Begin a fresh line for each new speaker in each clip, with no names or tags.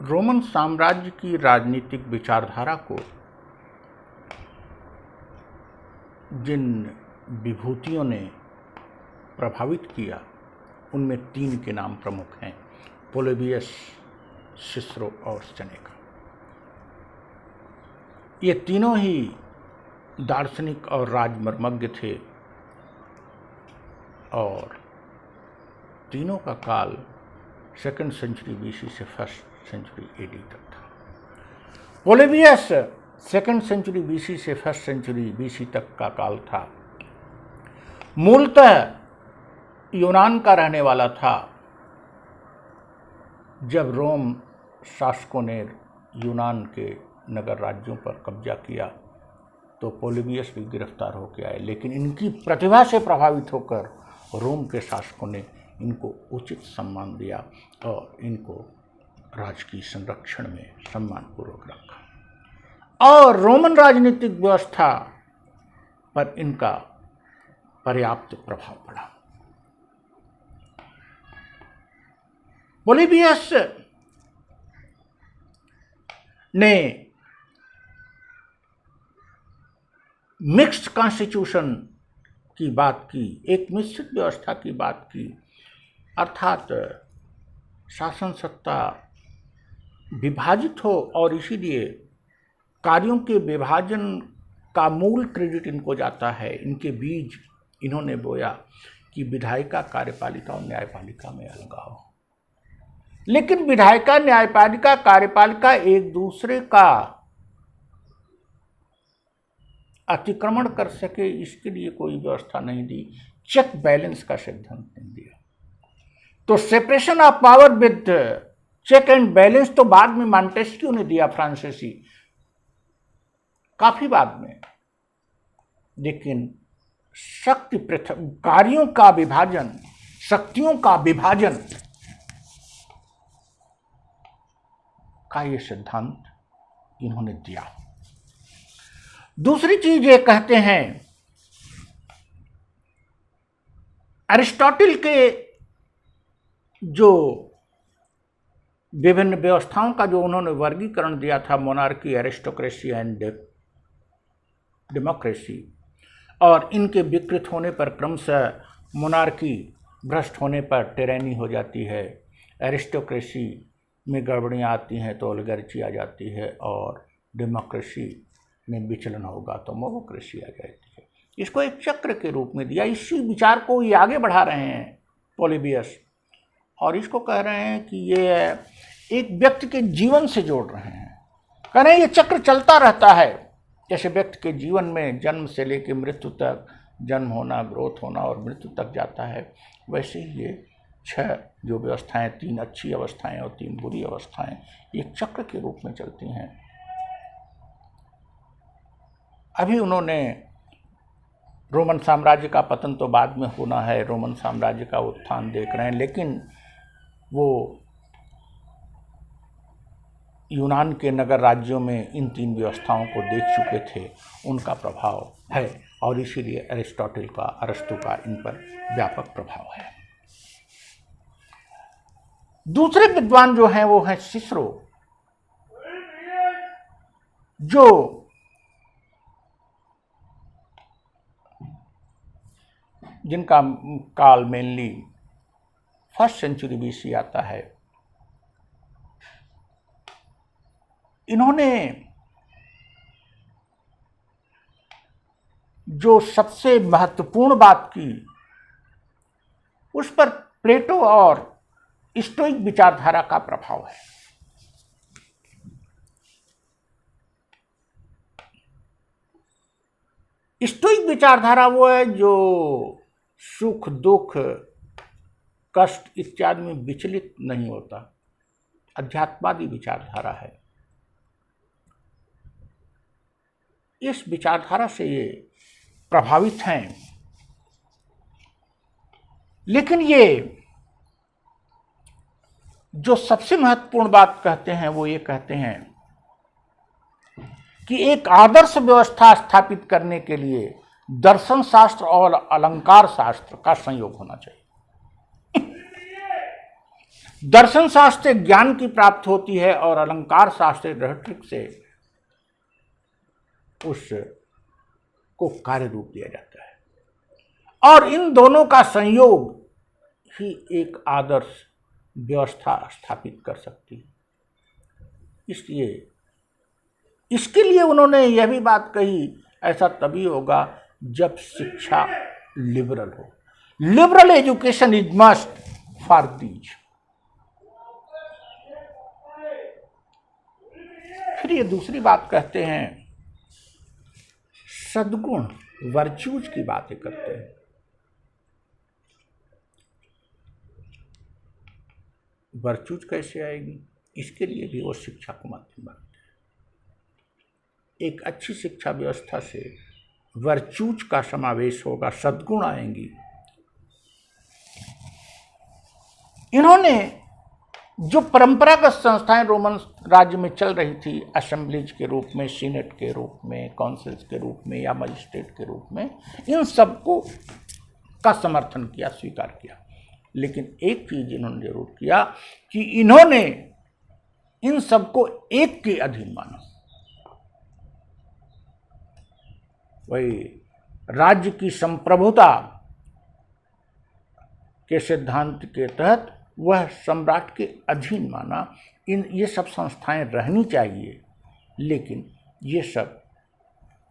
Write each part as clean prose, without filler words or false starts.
Roman साम्राज्य की राजनीतिक विचारधारा को जिन विभूतियों ने प्रभावित किया उनमें तीन के नाम प्रमुख हैं, पोलिबियस, सिसरो और सेनेका। ये तीनों ही दार्शनिक और राजमर्मज्ञ थे और तीनों का काल 2nd सेंचुरी बीसी से 1st सेंचुरी एडी तक था। पोलिबियस 2nd सेंचुरी बीसी से 1st सेंचुरी बीसी तक का काल था। मूलतः यूनान का रहने वाला था। जब रोम शासकों ने यूनान के नगर राज्यों पर कब्जा किया तो पोलिबियस भी गिरफ्तार होकर आए, लेकिन इनकी प्रतिभा से प्रभावित होकर रोम के शासकों ने इनको उचित सम्मान दिया और इनको राजकीय संरक्षण में सम्मानपूर्वक रखा और रोमन राजनीतिक व्यवस्था पर इनका पर्याप्त प्रभाव पड़ा। पोलिबियस ने मिक्स्ड कॉन्स्टिट्यूशन की बात की, एक मिश्रित व्यवस्था की बात की, अर्थात शासन सत्ता विभाजित हो और इसीलिए कार्यों के विभाजन का मूल क्रेडिट इनको जाता है। इनके बीज इन्होंने बोया कि विधायिका कार्यपालिका और न्यायपालिका में अलगाव, लेकिन विधायिका, न्यायपालिका, कार्यपालिका एक दूसरे का अतिक्रमण कर सके इसके लिए कोई व्यवस्था नहीं दी, चेक बैलेंस का सिद्धांत नहीं दिया। तो separation of power with check and balance तो बाद में मॉन्टेस्क्यू ने दिया, फ्रांसीसी, काफी बाद में, लेकिन शक्ति कार्यों का विभाजन, शक्तियों का विभाजन का ये सिद्धांत इन्होंने दिया। दूसरी चीज ये कहते हैं, अरिस्टोटल के जो विभिन्न व्यवस्थाओं का जो उन्होंने वर्गीकरण दिया था, मोनार्की, एरिस्टोक्रेसी एंड डेमोक्रेसी, और इनके विकृत होने पर क्रमशः मोनार्की भ्रष्ट होने पर टिरैनी हो जाती है, एरिस्टोक्रेसी में गड़बड़ियाँ आती हैं तो ओलिगार्ची आ जाती है, और डेमोक्रेसी में विचलन होगा तो मोमोक्रेसी आ जाती है। इसको एक चक्र के रूप में दिया। इसी विचार को ये आगे बढ़ा रहे हैं पोलिबियस, और इसको कह रहे हैं कि ये एक व्यक्ति के जीवन से जोड़ रहे हैं। कह रहे हैं ये चक्र चलता रहता है, जैसे व्यक्ति के जीवन में जन्म से लेकर मृत्यु तक, जन्म होना, ग्रोथ होना और मृत्यु तक जाता है, वैसे ही ये 6 जो व्यवस्थाएं, 3 अच्छी अवस्थाएं और 3 बुरी अवस्थाएं, एक चक्र के रूप में चलती हैं। अभी उन्होंने रोमन साम्राज्य का पतन तो बाद में होना है, रोमन साम्राज्य का उत्थान देख रहे हैं, लेकिन वो यूनान के नगर राज्यों में इन 3 व्यवस्थाओं को देख चुके थे, उनका प्रभाव है और इसीलिए अरिस्टोटल का, अरस्तु का इन पर व्यापक प्रभाव है। दूसरे विद्वान जो हैं वो हैं सिसरो, जो जिनका काल मेनली 1st सेंचुरी बीसी आता है। इन्होंने जो सबसे महत्वपूर्ण बात की उस पर प्लेटो और स्टोइक विचारधारा का प्रभाव है। स्टोइक विचारधारा वो है जो सुख, दुख, कष्ट इत्यादि में विचलित नहीं होता, अध्यात्मवादी विचारधारा है। इस विचारधारा से ये प्रभावित हैं, लेकिन ये जो सबसे महत्वपूर्ण बात कहते हैं वो ये कहते हैं कि एक आदर्श व्यवस्था स्थापित करने के लिए दर्शन शास्त्र और अलंकार शास्त्र का संयोग होना चाहिए। दर्शन शास्त्र से ज्ञान की प्राप्ति होती है और अलंकार शास्त्र रटरिक से उस को कार्य रूप दिया जाता है। और इन दोनों का संयोग ही एक आदर्श व्यवस्था स्थापित कर सकती है। इसलिए इसके लिए उन्होंने यह भी बात कही, ऐसा तभी होगा जब शिक्षा लिबरल हो। Liberal education is must for these. फिर ये दूसरी बात कहते हैं, सद्गुण वर्च्यूज की बातें करते हैं। वर्च्यूज कैसे आएगी, इसके लिए भी वो शिक्षा को माध्यम मानते हैं। एक अच्छी शिक्षा व्यवस्था से वर्च्यूज का समावेश होगा, सद्गुण आएंगी। इन्होंने जो परंपरागत संस्थाएं रोमन राज्य में चल रही थी, असेंबलीज के रूप में, सीनेट के रूप में, काउंसिल्स के रूप में या मजिस्ट्रेट के रूप में, इन सबको का समर्थन किया, स्वीकार किया। लेकिन एक चीज इन्होंने जरूर किया कि इन्होंने इन सबको एक के अधीन माना। वही राज्य की संप्रभुता के सिद्धांत के तहत वह सम्राट के अधीन माना। ये सब संस्थाएं रहनी चाहिए, लेकिन ये सब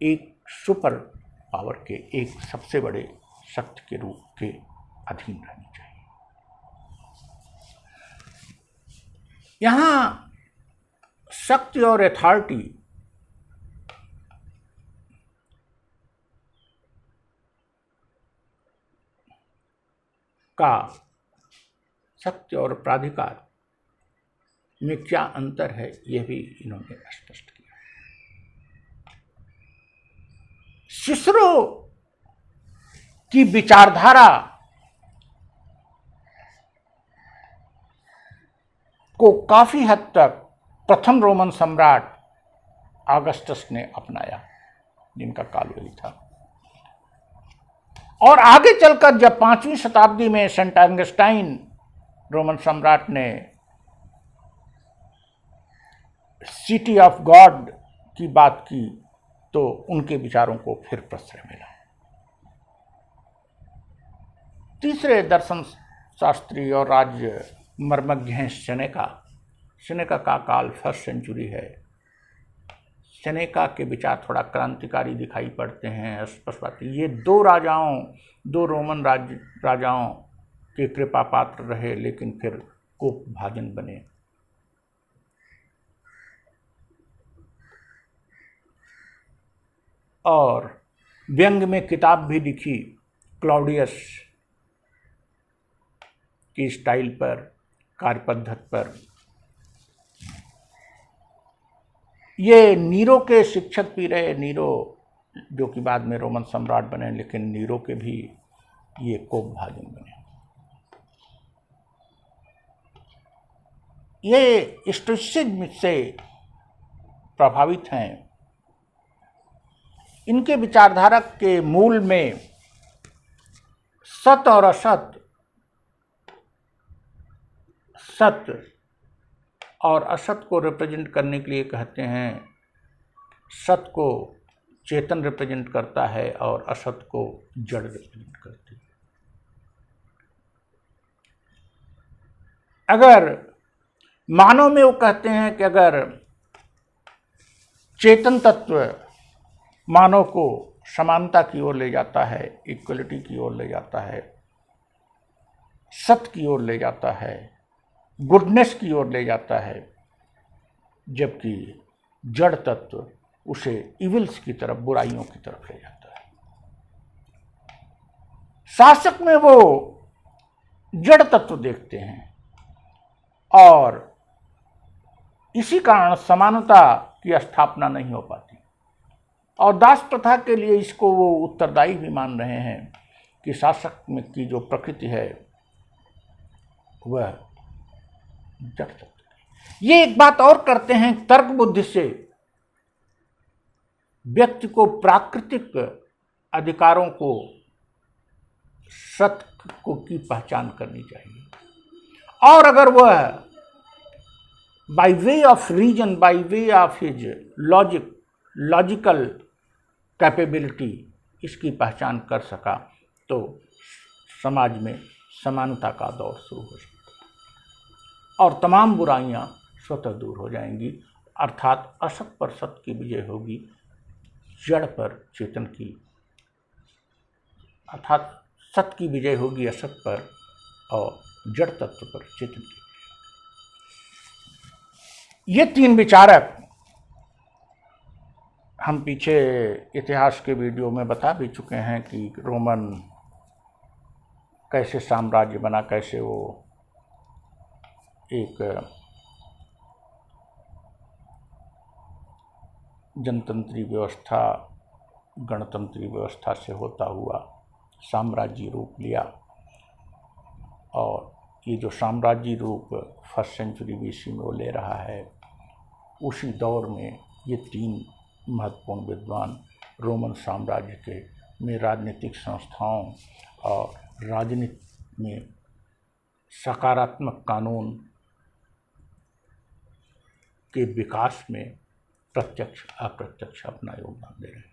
एक सुपर पावर के, एक सबसे बड़े शक्ति के रूप के अधीन रहनी चाहिए। यहाँ शक्ति और अथॉरिटी का, शक्ति और प्राधिकार में क्या अंतर है, यह भी इन्होंने स्पष्ट किया। सिसरो की विचारधारा को काफी हद तक प्रथम रोमन सम्राट ऑगस्टस ने अपनाया, जिनका काल वही था। और आगे चलकर जब 5वीं शताब्दी में सेंट ऑगस्टाइन रोमन सम्राट ने सिटी ऑफ गॉड की बात की, तो उनके विचारों को फिर प्रश्रय मिला। तीसरे दर्शन शास्त्री और राज्य मर्मज्ञ हैं सेनेका। सेनेका का काल 1st सेंचुरी है। सेनेका के विचार थोड़ा क्रांतिकारी दिखाई पड़ते हैं, स्पष्ट बात है। ये दो रोमन राजाओं के कृपा पात्र रहे, लेकिन फिर कोप भाजन बने। और व्यंग में किताब भी लिखी क्लॉडियस की स्टाइल पर, कार्य पद्धति पर। ये नीरो के शिक्षक भी रहे। नीरो जो कि बाद में रोमन सम्राट बने, लेकिन नीरो के भी ये कोप भाजन बने। ये स्टोइसिज्म से प्रभावित हैं। इनके विचारधारा के मूल में सत और असत, सत्य और असत को रिप्रेजेंट करने के लिए कहते हैं, सत को चेतन रिप्रेजेंट करता है और असत को जड़ रिप्रेजेंट करती है। अगर मानव में वो कहते हैं कि अगर चेतन तत्व मानव को समानता की ओर ले जाता है, इक्वलिटी की ओर ले जाता है, सत्य की ओर ले जाता है, गुडनेस की ओर ले जाता है, जबकि जड़ तत्व उसे इविल्स की तरफ, बुराइयों की तरफ ले जाता है। शासक में वो जड़ तत्व देखते हैं और इसी कारण समानता की स्थापना नहीं हो पाती। और दास प्रथा के लिए इसको वो उत्तरदायी भी मान रहे हैं कि शासक में की जो प्रकृति है वह जड़ तत्व है। ये एक बात और करते हैं, तर्क बुद्धि से व्यक्ति को प्राकृतिक अधिकारों को, सत्य को की पहचान करनी चाहिए और अगर वह by way of reason, by way of his logical capability इसकी पहचान कर सका तो समाज में समानता का दौर शुरू हो सकता है और तमाम बुराइयां स्वतः दूर हो जाएंगी। अर्थात असत पर सत की विजय होगी, जड़ पर चेतन की, अर्थात सत की विजय होगी असत पर और जड़ तत्व पर चेतन की। ये तीन विचारक हम पीछे इतिहास के वीडियो में बता भी चुके हैं कि रोमन कैसे साम्राज्य बना, कैसे वो एक जनतंत्री व्यवस्था, गणतंत्री व्यवस्था से होता हुआ साम्राज्य रूप लिया। और ये जो साम्राज्य रूप फर्स्ट सेंचुरी BC में वो ले रहा है, उसी दौर में ये तीन महत्वपूर्ण विद्वान रोमन साम्राज्य के में राजनीतिक संस्थाओं और राजनीति में सकारात्मक कानून के विकास में प्रत्यक्ष अप्रत्यक्ष अपना योगदान दे रहे हैं।